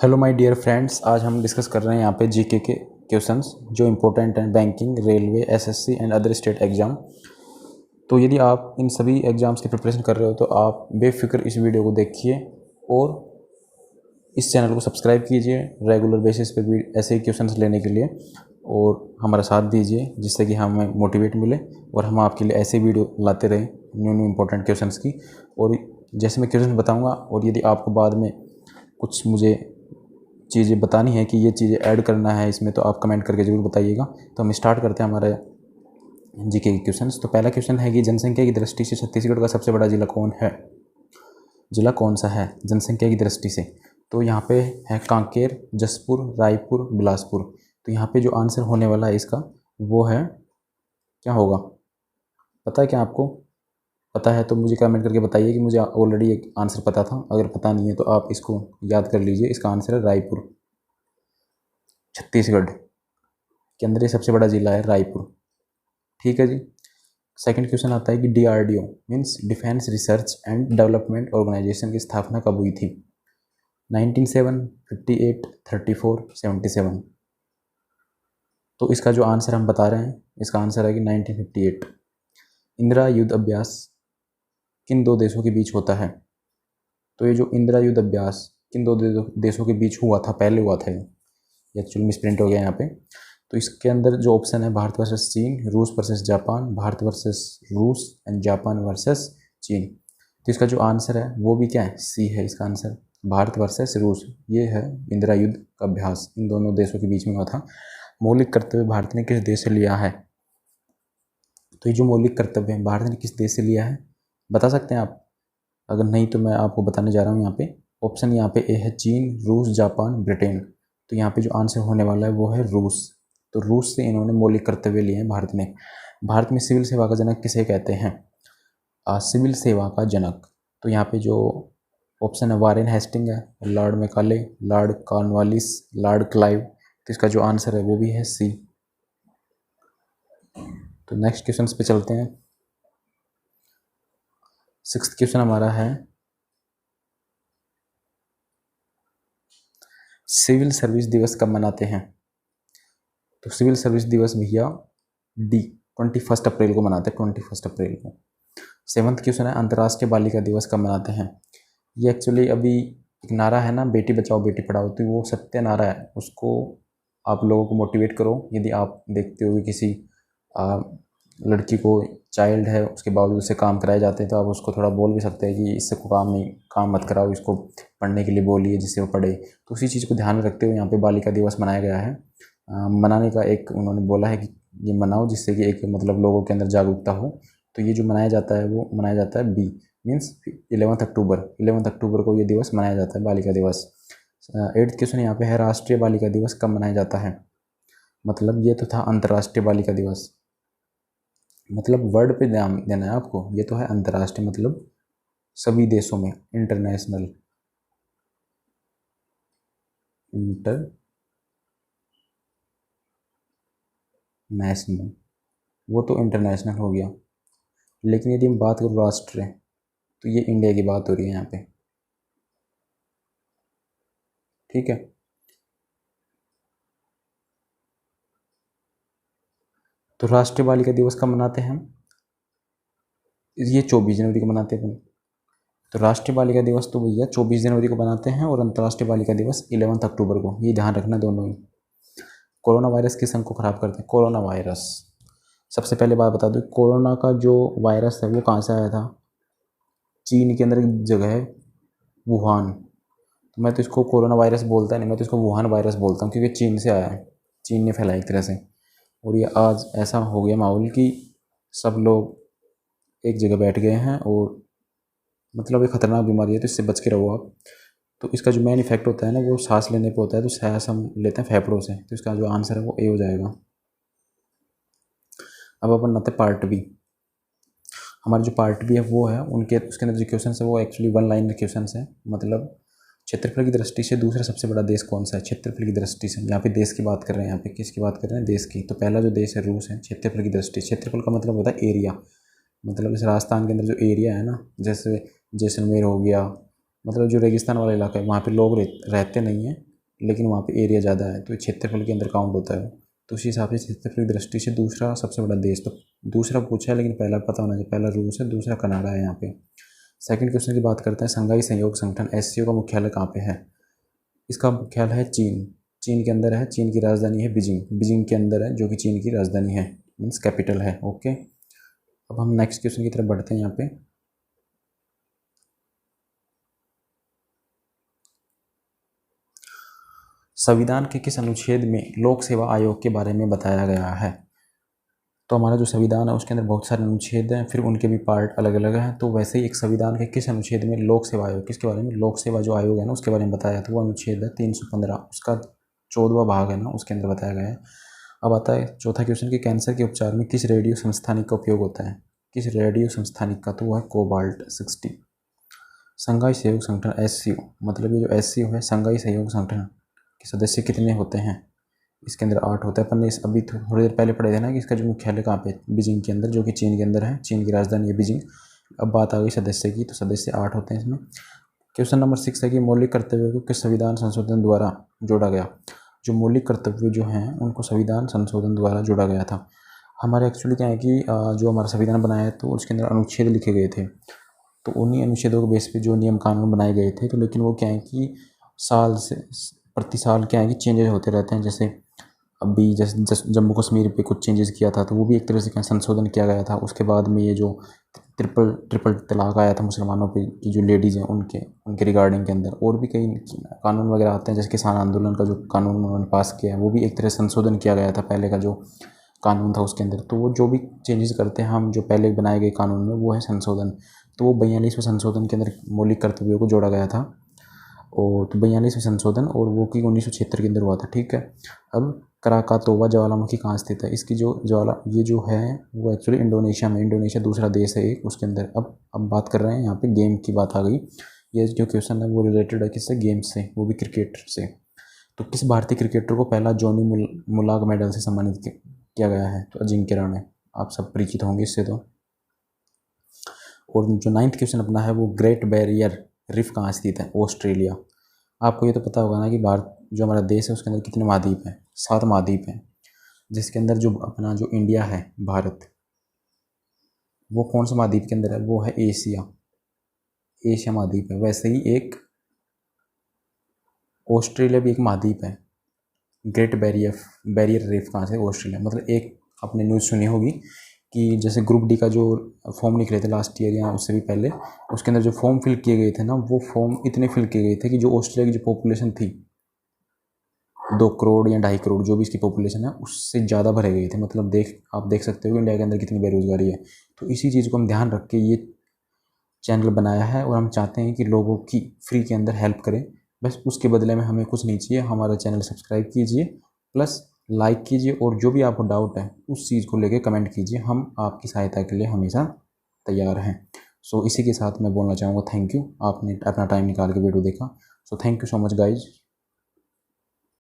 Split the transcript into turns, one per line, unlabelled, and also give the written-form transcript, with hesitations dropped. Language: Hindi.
हेलो माय डियर फ्रेंड्स, आज हम डिस्कस कर रहे हैं यहाँ पे जीके के क्वेश्चंस जो इम्पोर्टेंट हैं banking, railway, SSC and other state exam. तो यदि आप इन सभी एग्ज़ाम्स की प्रिपरेशन कर रहे हो तो आप बेफिक्र इस वीडियो को देखिए और इस चैनल को सब्सक्राइब कीजिए रेगुलर बेसिस पे भी ऐसे ही क्वेश्चंस लेने के लिए, और हमारा साथ दीजिए जिससे कि हमें मोटिवेट मिले और हम आपके लिए ऐसे वीडियो लाते रहें न्यू न्यू इम्पोर्टेंट क्वेश्चंस की। और जैसे मैं क्वेश्चन बताऊँगा और यदि आपको बाद में कुछ मुझे चीज़ें बतानी है कि ये चीज़ें ऐड करना है इसमें, तो आप कमेंट करके ज़रूर बताइएगा। तो हम स्टार्ट करते हैं हमारे जीके के क्वेश्चंस। तो पहला क्वेश्चन है कि जनसंख्या की दृष्टि से छत्तीसगढ़ का सबसे बड़ा जिला कौन है? जिला कौन सा है जनसंख्या की दृष्टि से? तो यहाँ पे है कांकेर, जसपुर, रायपुर, बिलासपुर। तो यहाँ पे जो आंसर होने वाला है इसका वो है, क्या होगा पता है क्या आपको? पता है तो मुझे कमेंट करके बताइए कि मुझे ऑलरेडी एक आंसर पता था। अगर पता नहीं है तो आप इसको याद कर लीजिए। इसका आंसर है रायपुर। छत्तीसगढ़ के अंदर ये सबसे बड़ा ज़िला है रायपुर। ठीक है जी। सेकंड क्वेश्चन आता है कि DRDO means defence research and development organisation की स्थापना कब हुई थी? 1907, 58, 34, 77। तो इसका जो आंसर हम बता रहे हैं, इसका आंसर है कि 1958। इंदिरा युद्ध अभ्यास किन दो देशों के बीच होता है? तो ये जो इंदिरा युद्ध अभ्यास किन दो देशों के बीच हुआ था, पहले हुआ था ये एक्चुअली मिसप्रिंट हो गया यहाँ पे। तो इसके अंदर जो ऑप्शन है भारत वर्सेस चीन, रूस वर्सेस जापान, भारत वर्सेस रूस एंड जापान वर्सेस चीन। तो इसका जो आंसर है वो भी क्या है? सी है इसका आंसर, भारत वर्सेस रूस। ये है इंदिरा युद्ध का अभ्यास, इन दोनों देशों के बीच में हुआ था। मौलिक कर्तव्य भारत ने किस देश से लिया है? तो ये जो मौलिक कर्तव्य है भारत ने किस देश से लिया है, बता सकते हैं आप? अगर नहीं तो मैं आपको बताने जा रहा हूँ। यहाँ पे ऑप्शन यहाँ पे ए है चीन, रूस, जापान, ब्रिटेन। तो यहाँ पे जो आंसर होने वाला है वो है रूस। तो रूस से इन्होंने मौलिक कर्तव्य लिए हैं भारत ने। भारत में सिविल सेवा का जनक किसे कहते हैं? सिविल सेवा का जनक। तो यहाँ पे जो ऑप्शन है वारेन हेस्टिंग है, Lord Macaulay, Lord Cornwallis, Lord Clive. तो इसका जो आंसर है वो भी है सी। तो नेक्स्ट क्वेश्चन पे चलते हैं। सिक्स्थ क्वेश्चन हमारा है सिविल सर्विस दिवस कब मनाते हैं? तो सिविल सर्विस दिवस भैया 21 अप्रैल को मनाते हैं, 21 अप्रैल को। सेवंथ क्वेश्चन है अंतर्राष्ट्रीय बालिका दिवस कब मनाते हैं? ये एक्चुअली अभी एक नारा है ना, बेटी बचाओ बेटी पढ़ाओ, तो वो सत्य नारा है, उसको आप लोगों को मोटिवेट करो। यदि आप देखते हो कि किसी लड़की को चाइल्ड है उसके बावजूद उससे काम कराए जाते हैं, तो आप उसको थोड़ा बोल भी सकते हैं कि इससे को काम मत कराओ, इसको पढ़ने के लिए बोलिए जिससे वो पढ़े। तो उसी चीज़ को ध्यान में रखते हुए यहाँ पे बालिका दिवस मनाया गया है। मनाने का एक उन्होंने बोला है कि ये मनाओ जिससे कि एक मतलब लोगों के अंदर जागरूकता हो। तो ये जो मनाया जाता है वो मनाया जाता है बी मीन्स 11 अक्टूबर को ये दिवस मनाया जाता है, बालिका दिवस। 8th क्वेश्चन यहाँ पे है राष्ट्रीय बालिका दिवस कब मनाया जाता है? मतलब ये तो था अंतर्राष्ट्रीय बालिका दिवस, मतलब वर्ड पे ध्यान देना है आपको। ये तो है अंतर्राष्ट्रीय मतलब सभी देशों में, इंटरनेशनल, वो तो इंटरनेशनल हो गया। लेकिन यदि हम बात करूँ राष्ट्र, तो ये इंडिया की बात हो रही है यहाँ पे। ठीक है। तो राष्ट्रीय बालिका दिवस कब मनाते हैं हम? ये 24 जनवरी को मनाते हैं। तो राष्ट्रीय बालिका दिवस तो भैया 24 जनवरी को बनाते हैं और अंतर्राष्ट्रीय बालिका दिवस 11 अक्टूबर को। ये ध्यान रखना दोनों ही। कोरोना वायरस किस अंग को खराब करते हैं? कोरोना वायरस, सबसे पहले बात बता दूं, कोरोना का जो वायरस है वो कहाँ से आया था? चीन के अंदर एक जगह है वुहान। तो मैं तो इसको कोरोना वायरस बोलता नहीं, मैं तो इसको वुहान वायरस बोलता हूँ, क्योंकि चीन से आया है, चीन ने फैलाया एक तरह से। और ये आज ऐसा हो गया माहौल कि सब लोग एक जगह बैठ गए हैं, और मतलब ये खतरनाक बीमारी है, तो इससे बच के रहो आप। तो इसका जो मेन इफेक्ट होता है ना वो सांस लेने पे होता है, तो सांस हम लेते हैं फेफड़ों से। तो इसका जो आंसर है वो ए हो जाएगा। अब अपन आते हैं पार्ट बी। हमारा जो पार्ट बी है वो है उनके उसके अंदर जो क्वेश्चन है वो एक्चुअली वन लाइन क्वेश्चन है। मतलब क्षेत्रफल की दृष्टि से दूसरा सबसे बड़ा देश कौन सा है? क्षेत्रफल की दृष्टि से, यहाँ पे देश की बात कर रहे हैं, यहाँ पे किसकी बात कर रहे हैं? देश की। तो पहला जो देश है रूस है क्षेत्रफल की दृष्टि। क्षेत्रफल का मतलब होता है एरिया, मतलब इस राजस्थान के अंदर जो एरिया है ना, जैसे जैसलमेर हो गया, मतलब जो रेगिस्तान वाला इलाका है वहाँ पे लोग रहते नहीं हैं, लेकिन वहाँ पे एरिया ज़्यादा है तो क्षेत्रफल के अंदर काउंट होता है। तो उसी हिसाब से क्षेत्रफल की दृष्टि से दूसरा सबसे बड़ा देश, तो दूसरा पूछा है लेकिन पहला पता होना चाहिए, पहला रूस है, दूसरा कनाडा है यहाँ पे। सेकंड क्वेश्चन की बात करते हैं, संघाई सहयोग संगठन एससीओ का मुख्यालय कहाँ पे है? इसका मुख्यालय है चीन, चीन के अंदर है, चीन की राजधानी है बीजिंग, बीजिंग के अंदर है जो कि चीन की राजधानी है, मीन्स कैपिटल है। ओके, अब हम नेक्स्ट क्वेश्चन की तरफ बढ़ते हैं। यहाँ पे संविधान के किस अनुच्छेद में लोक सेवा आयोग के बारे में बताया गया है? तो हमारा जो संविधान है उसके अंदर बहुत सारे अनुच्छेद हैं, फिर उनके भी पार्ट अलग अलग हैं। तो वैसे ही एक संविधान के किस अनुच्छेद में लोक सेवा आयोग, किसके बारे में, लोक सेवा जो आयोग है ना उसके बारे में बताया, तो वो अनुच्छेद है 315, उसका 14वां भाग है ना उसके अंदर बताया गया है। अब आता है चौथा क्वेश्चन कि कैंसर के उपचार में किस रेडियो समस्थानिक का उपयोग होता है? किस रेडियो समस्थानिक का? तो वो है कोबाल्ट 60। संघाई सहयोग संगठन एससीओ, मतलब ये जो एससीओ है संघाई सहयोग संगठन के सदस्य कितने होते हैं? इसके अंदर 8 होता है। अपन ने इस अभी थोड़ी देर पहले पढ़े थे ना कि इसका जो मुख्यालय कहाँ पे, बीजिंग के अंदर, जो कि चीन के अंदर है, चीन की राजधानी है बीजिंग। अब बात आ गई सदस्य की, तो सदस्य 8 होते हैं इसमें। क्वेश्चन नंबर 6 है कि मौलिक कर्तव्यों को किस संविधान संशोधन द्वारा जोड़ा गया? जो मौलिक कर्तव्य जो हैं उनको संविधान संशोधन द्वारा जोड़ा गया था। हमारे एक्चुअली क्या है कि जो हमारा संविधान बनाया है तो उसके अंदर अनुच्छेद लिखे गए थे, तो उन्हीं अनुच्छेदों के बेस पे जो नियम कानून बनाए गए थे। तो लेकिन वो क्या है कि साल से प्रति साल क्या है कि चेंजेस होते रहते हैं। जैसे अभी जैसे जम्मू कश्मीर पे कुछ चेंजेस किया था तो वो भी एक तरह से क्या संशोधन किया गया था। उसके बाद में ये जो ट्रिपल तलाक आया था मुसलमानों पे की जो लेडीज़ हैं उनके रिगार्डिंग के अंदर, और भी कई कानून वगैरह आते हैं। जैसे किसान आंदोलन का जो कानून उन्होंने पास किया है वो भी एक तरह से संशोधन किया गया था पहले का जो कानून था उसके अंदर। तो वो जो भी चेंजेस करते हैं हम जो पहले बनाए गए कानून में वो है संशोधन। तो वो 42वें संशोधन के अंदर मौलिक कर्तव्यों को जोड़ा गया था, और तो 42वें संशोधन, और वो कि 1976 के अंदर हुआ था। ठीक है, अब क्राकातोवा ज्वालामुखी कहाँ स्थित है? इसकी जो ये जो है वो एक्चुअली इंडोनेशिया में, इंडोनेशिया दूसरा देश है एक उसके अंदर। अब बात कर रहे हैं यहाँ पे गेम की बात आ गई। ये जो क्वेश्चन है वो रिलेटेड है किससे? गेम से, वो भी क्रिकेट से। तो किस भारतीय क्रिकेटर को पहला जॉनी मुलाग मेडल से सम्मानित किया गया है? तो अजिंक्य रहाणे, आप सब परिचित होंगे इससे। तो और जो 9th क्वेश्चन अपना है वो ग्रेट बैरियर रीफ कहाँ स्थित है? ऑस्ट्रेलिया। आपको ये तो पता होगा ना कि भारत जो हमारा देश है उसके अंदर कितने महाद्वीप हैं? 7 महाद्वीप हैं, जिसके अंदर जो अपना जो इंडिया है, भारत, वो कौन सा महाद्वीप के अंदर है? वो है एशिया महाद्वीप है। वैसे ही एक ऑस्ट्रेलिया भी एक महाद्वीप है। ग्रेट बैरियर रीफ कहाँ से? ऑस्ट्रेलिया। मतलब एक आपने न्यूज़ सुनी होगी कि जैसे ग्रुप डी का जो फॉर्म निकले थे लास्ट ईयर या उससे भी पहले, उसके अंदर जो फॉर्म फिल किए गए थे ना, वो फॉर्म इतने फिल किए गए थे कि जो ऑस्ट्रेलिया की जो पॉपुलेशन थी 2 करोड़ या 2.5 करोड़ जो भी इसकी पॉपुलेशन है उससे ज़्यादा भरे गए थे। मतलब आप देख सकते हो इंडिया के अंदर कितनी बेरोजगारी है। तो इसी चीज़ को हम ध्यान रख के ये चैनल बनाया है, और हम चाहते हैं कि लोगों की फ्री के अंदर हेल्प करें। बस उसके बदले में हमें कुछ नहीं चाहिए। हमारा चैनल सब्सक्राइब कीजिए, प्लस लाइक कीजिए, और जो भी आपको डाउट है उस चीज़ को लेकर कमेंट कीजिए। हम आपकी सहायता के लिए हमेशा तैयार हैं। सो इसी के साथ मैं बोलना चाहूँगा थैंक यू, आपने अपना टाइम निकाल के वीडियो देखा। So thank you so much guys.